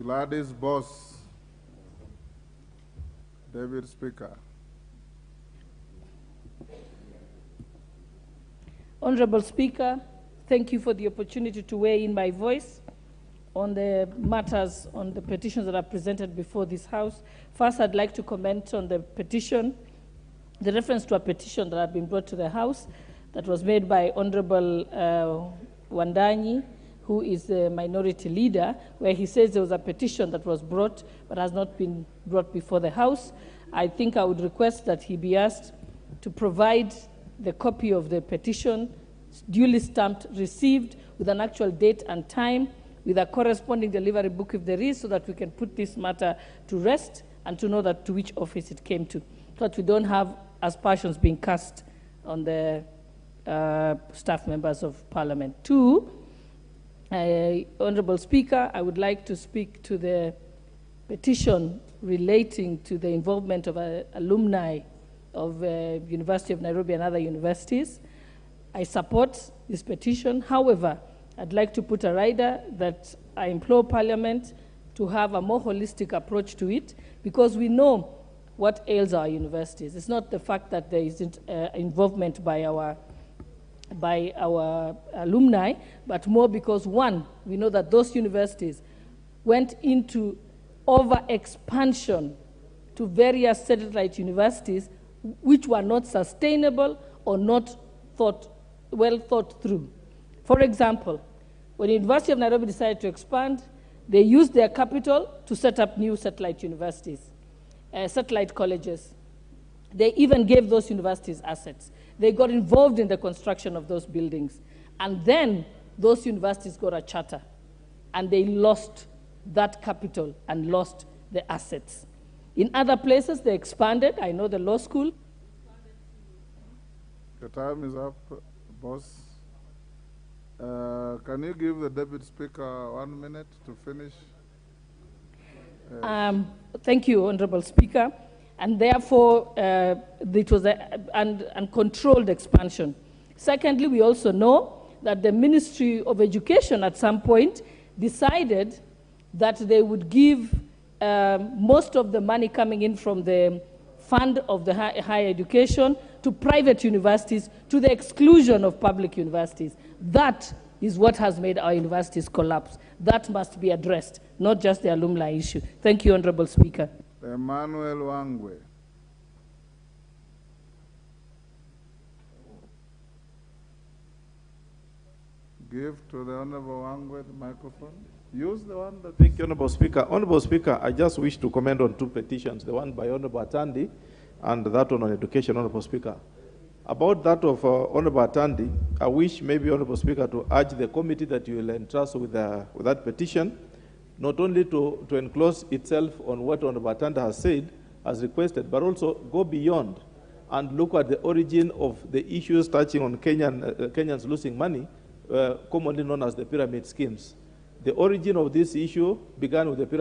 Gladys Boss, David Speaker. Honorable Speaker, thank you for the opportunity to weigh in my voice on the matters, on the petitions that are presented before this House. First, I'd like to comment on the petition, the reference to a petition that had been brought to the House that was made by Honorable Wandanyi, who is the minority leader, where he says there was a petition that was brought but has not been brought before the House. I think I would request that he be asked to provide the copy of the petition, duly stamped, received, with an actual date and time, with a corresponding delivery book if there is, so that we can put this matter to rest and to know that to which office it came to, so that we don't have aspersions being cast on the staff members of Parliament. Two, Honorable Speaker, I would like to speak to the petition relating to the involvement of alumni of University of Nairobi and other universities. I support this petition. However, I'd like to put a rider that I implore Parliament to have a more holistic approach to it, because we know what ails our universities. It's not the fact that there isn't involvement by our alumni, but more because, one, we know that those universities went into over-expansion to various satellite universities which were not sustainable or not well thought through. For example, when the University of Nairobi decided to expand, they used their capital to set up new satellite universities, satellite colleges. They even gave those universities assets. They got involved in the construction of those buildings. And then those universities got a charter, and they lost that capital and lost the assets. In other places, they expanded. I know the law school. Your time is up, boss. Can you give the Deputy Speaker 1 minute to finish? Thank you, Honorable Speaker. And therefore, it was an uncontrolled expansion. Secondly, we also know that the Ministry of Education at some point decided that they would give most of the money coming in from the fund of the higher education to private universities, to the exclusion of public universities. That is what has made our universities collapse. That must be addressed, not just the alumni issue. Thank you, Honorable Speaker. Emmanuel Wangwe. Give to the Honorable Wangwe the microphone. Use the one that... Thank you, Honorable Speaker. Honorable Speaker, I just wish to comment on two petitions, the one by Honorable Atandi and that one on education, Honorable Speaker. About that of Honorable Atandi, I wish maybe, Honorable Speaker, to urge the committee that you will entrust with that petition, not only to enclose itself on what Honorable Atandi has said, as requested, but also go beyond and look at the origin of the issues touching on Kenyans losing money, commonly known as the pyramid schemes. The origin of this issue began with the pyramid